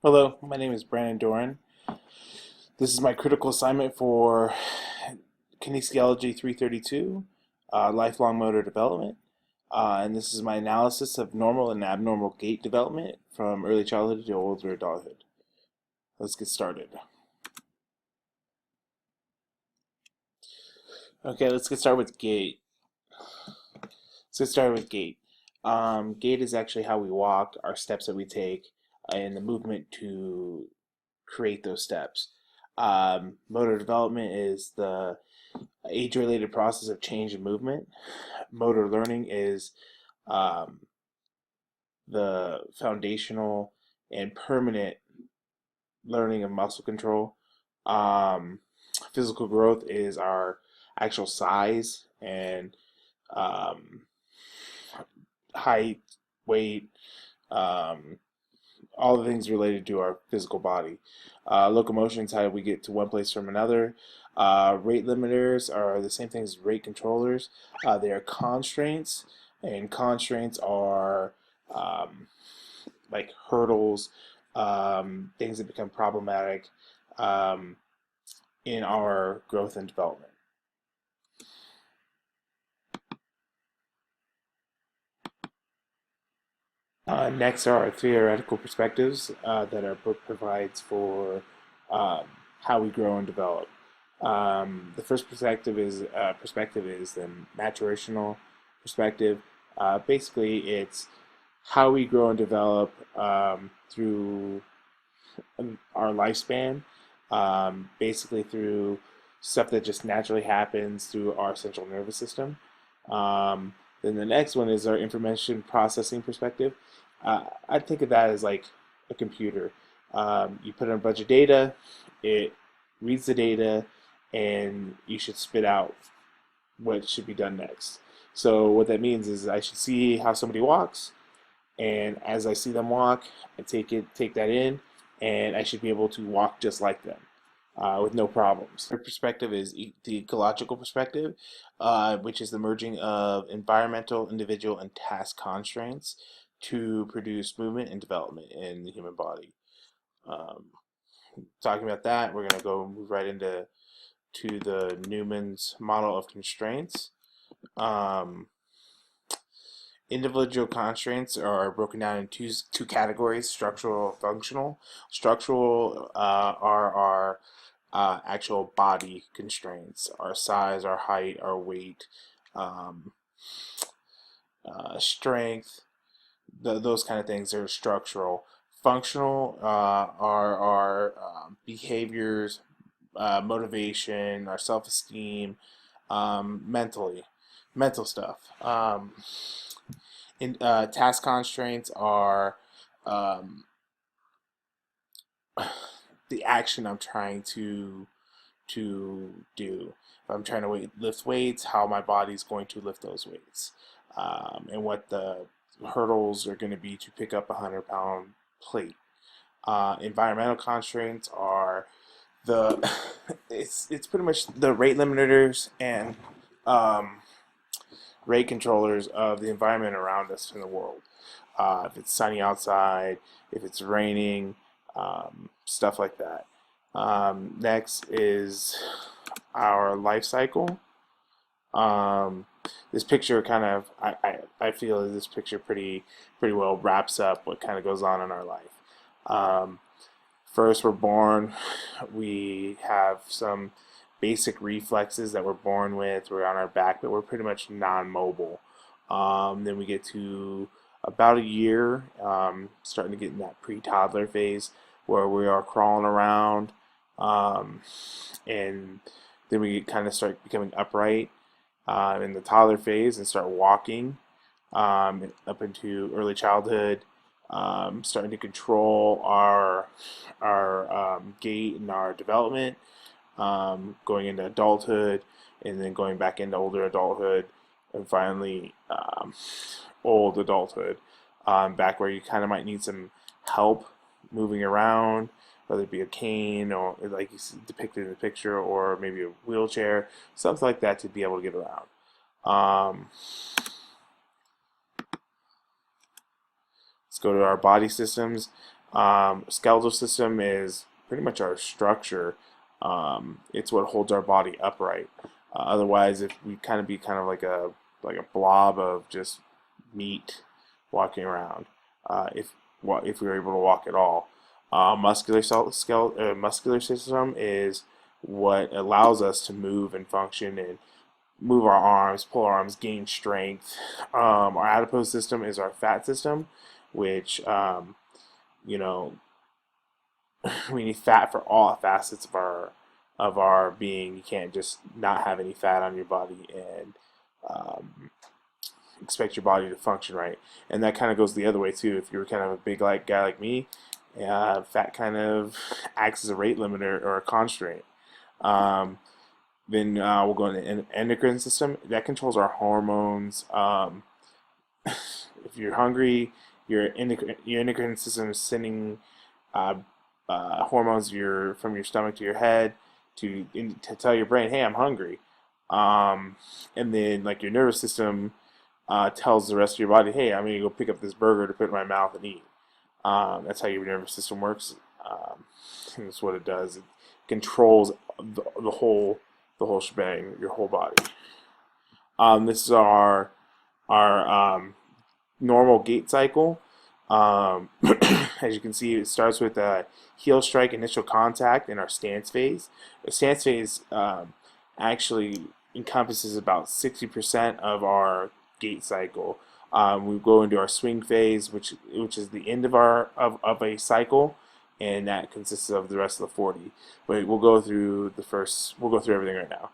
Hello, my name is Brandon Doran. This is my critical assignment for Kinesiology 332, lifelong motor development. And this is my analysis of normal and abnormal gait development from early childhood to older adulthood. Let's get started. Okay, let's get started with gait. Let's get started with gait. Gait is actually how we walk, our steps that we take, and the movement to create those steps. Motor development is the age-related process of change and movement. Motor learning is um, the foundational and permanent learning of muscle control. Um, Physical growth is our actual size and um, height, weight, um, all the things related to our physical body. Locomotion is how we get to one place from another. Rate limiters are the same thing as rate controllers. They are constraints, and constraints are um, like hurdles, things that become problematic um, in our growth and development. Next are our theoretical perspectives that our book provides for um, how we grow and develop. The first perspective is the maturational perspective. Basically, it's how we grow and develop through our lifespan, basically through stuff that just naturally happens through our central nervous system. Um, then the next one is our information processing perspective. I think of that as like a computer. You put in a bunch of data, it reads the data, and you should spit out what should be done next. So what that means is I should see how somebody walks, and as I see them walk, I take that in, and I should be able to walk just like them. With no problems. Third perspective is the ecological perspective, which is the merging of environmental, individual, and task constraints to produce movement and development in the human body. Um, Talking about that, we're going to go move right into the Newman's model of constraints. Um, Individual constraints are broken down into two categories: structural, functional. Structural are our actual body constraints, our size, our height, our weight, um, strength, those kind of things are structural. Functional are our behaviors, motivation, our self-esteem, mental stuff. Task constraints are um, the action I'm trying to do. If I'm trying to lift weights, how my body's going to lift those weights, and what the hurdles are going to be to pick up a 100-pound plate. Environmental constraints are the it's pretty much the rate limiters and um, rate controllers of the environment around us in the world. If it's sunny outside, if it's raining, stuff like that. Next is our life cycle. Um, this picture kind of, I feel this picture pretty well wraps up what kind of goes on in our life. Um, First, we're born, we have some basic reflexes that we're born with. We're on our back, but we're pretty much non-mobile. Then we get to about a year, starting to get in that pre-toddler phase where we are crawling around, um, and then we kind of start becoming upright in the toddler phase and start walking up into early childhood, starting to control our gait and our development, going into adulthood, and then going back into older adulthood, and finally old adulthood, back where you kind of might need some help moving around, whether it be a cane or like you see depicted in the picture, or maybe a wheelchair, something like that to be able to get around. Um, let's go to our body systems. Skeletal system is pretty much our structure. It's what holds our body upright. Otherwise, if we kind of be kind of like a blob of just meat walking around, if we were able to walk at all. Muscular system is what allows us to move and function and move our arms, pull our arms, gain strength. Our adipose system is our fat system, which you know we need fat for all facets of our being. You can't just not have any fat on your body and expect your body to function right. And that kind of goes the other way too. If you're kind of a big like guy like me, fat kind of acts as a rate limiter or a constraint. Um, then we'll go into endocrine system that controls our hormones. If you're hungry, your endocrine system is sending uh, hormones from your stomach to your head to tell your brain, hey, I'm hungry. And then like your nervous system tells the rest of your body, hey, I'm gonna go pick up this burger to put in my mouth and eat. That's how your nervous system works. That's what it does. It controls the whole shebang, your whole body. This is our normal gait cycle. Um, as you can see, it starts with a heel strike initial contact in our stance phase. The stance phase actually encompasses about 60% of our gait cycle. We go into our swing phase, which is the end of of a cycle, and that consists of the rest of the 40. But we'll go through everything right now.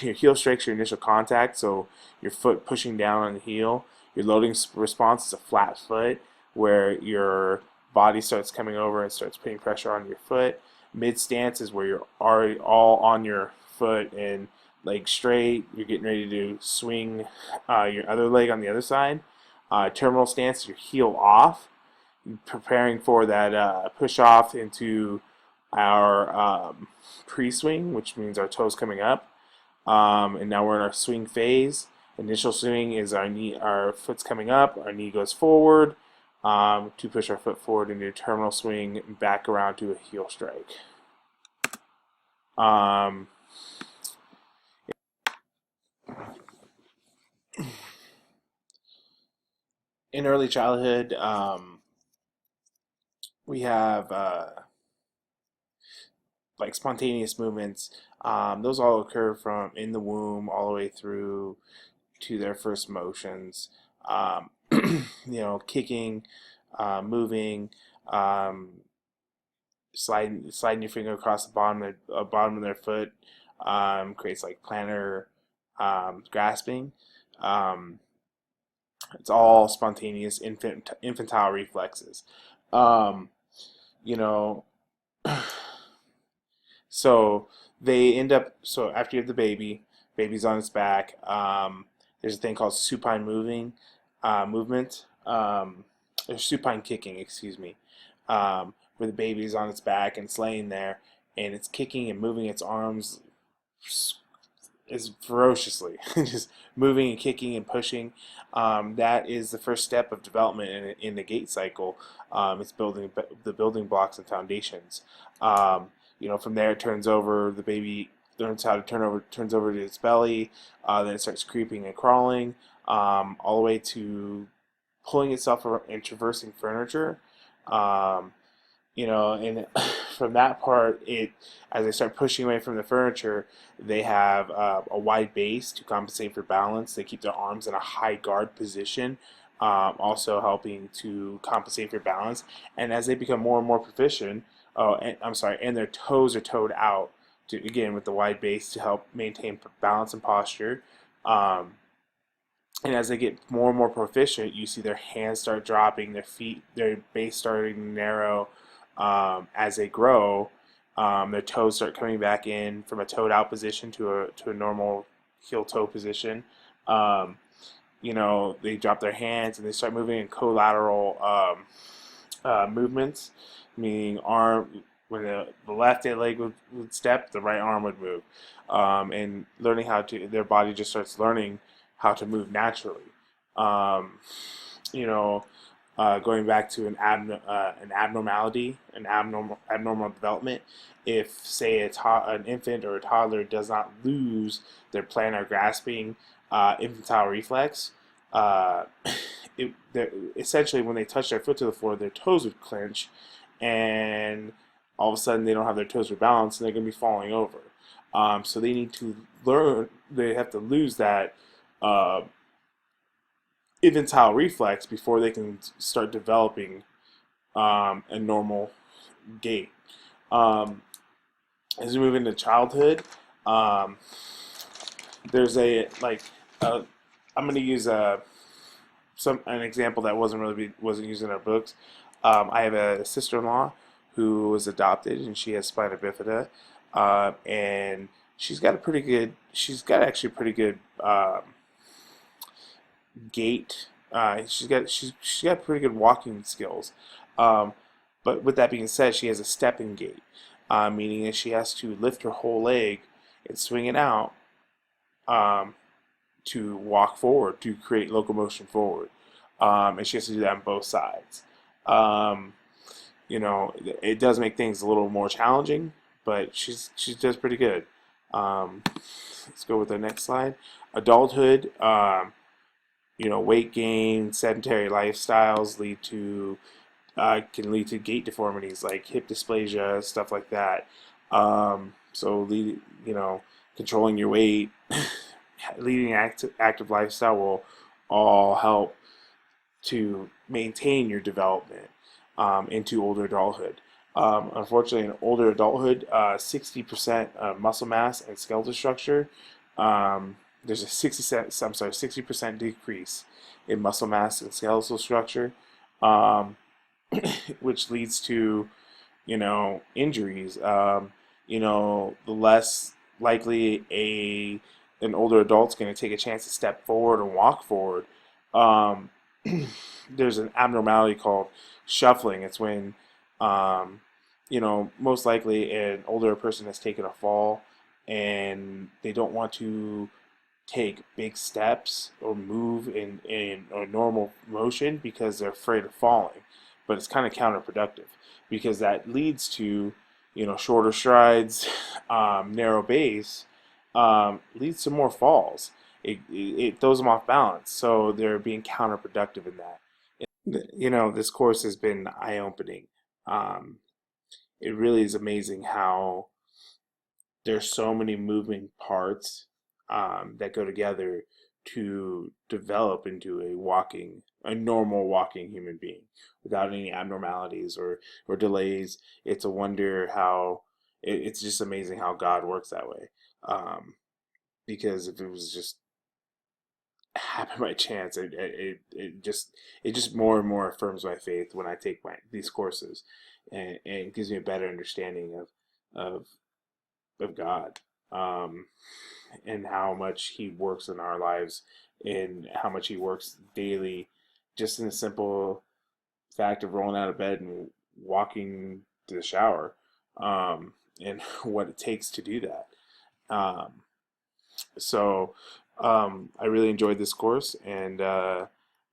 Your heel strikes your initial contact, so your foot pushing down on the heel. Your loading response is a flat foot, where your body starts coming over and starts putting pressure on your foot. Mid stance is where you're already all on your foot and leg straight. You're getting ready to swing your other leg on the other side. Terminal stance, your heel off, preparing for that push off into our pre-swing, which means our toes coming up. And now we're in our swing phase. Initial swing is our foot's coming up, our knee goes forward to push our foot forward into a terminal swing, back around to a heel strike. Um, in early childhood, we have like spontaneous movements. Those all occur from in the womb all the way through to their first motions. Kicking, moving, um, sliding your finger across the bottom of their foot creates like plantar grasping. Um, it's all spontaneous infantile reflexes. Um, you know, So after you have the baby's on its back. There's a thing called supine movement. Or supine kicking, excuse me, where the baby's on its back and it's laying there and it's kicking and moving its arms is ferociously, just moving and kicking and pushing. That is the first step of development in the gait cycle. It's building the building blocks and foundations. From there it turns over. The baby learns how to turns over to its belly. Then it starts creeping and crawling, all the way to pulling itself around and traversing furniture. Um, and from that part, as they start pushing away from the furniture, they have a wide base to compensate for balance. They keep their arms in a high guard position, also helping to compensate for balance. And as they become more and more proficient, and their toes are toed out again with the wide base to help maintain balance and posture. Um, and as they get more and more proficient, you see their hands start dropping, their base starting to narrow. As they grow, their toes start coming back in from a toed out position to a normal heel toe position. Um, they drop their hands and they start moving in collateral movements, meaning arm when the left leg would step, the right arm would move, and learning their body just starts learning how to move naturally. Um, you know, going back to an abnormality, an abnormal development. If, say, an infant or a toddler does not lose their plantar grasping infantile reflex, uh, essentially when they touch their foot to the floor, their toes would clench, and all of a sudden they don't have their toes balanced, and they're going to be falling over. So they need to learn. They have to lose that uh, infantile reflex before they can start developing a normal gait. Um, as we move into childhood, um, there's a like I'm going to use an example that wasn't used in our books. I have a sister-in-law who was adopted, and she has spina bifida, and she's got actually pretty good gait. She's got pretty good walking skills. Um, but with that being said, she has a stepping gait, meaning that she has to lift her whole leg and swing it out um, to walk forward, to create locomotion forward. And she has to do that on both sides. Um, it does make things a little more challenging, but she does pretty good. Um, let's go with the next slide. Adulthood. Weight gain, sedentary lifestyles can lead to gait deformities like hip dysplasia, stuff like that. Controlling your weight, leading active lifestyle will all help to maintain your development into older adulthood. Unfortunately, in older adulthood, 60% muscle mass and skeletal structure. There's a 60% decrease in muscle mass and skeletal structure, um, which leads to, injuries. The less likely an older adult's going to take a chance to step forward and walk forward. Um, there's an abnormality called shuffling. It's when, most likely an older person has taken a fall and they don't want to take big steps or move in a normal motion because they're afraid of falling. But it's kind of counterproductive because that leads to, shorter strides, narrow base, leads to more falls. It throws them off balance. So they're being counterproductive in that. This course has been eye-opening. Um, it really is amazing how there's so many moving parts that go together to develop into a normal walking human being without any abnormalities or delays. It's a wonder how it's just amazing how God works that way. Um, because if it was just happen by chance, it just more and more affirms my faith when I take these courses, and it gives me a better understanding of of God, um, and how much He works in our lives, and how much He works daily, just in the simple fact of rolling out of bed and walking to the shower, and what it takes to do that. Um, so I really enjoyed this course, and I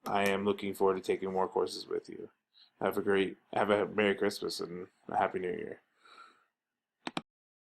am looking forward to taking more courses with you. Have a Merry Christmas and a Happy New Year.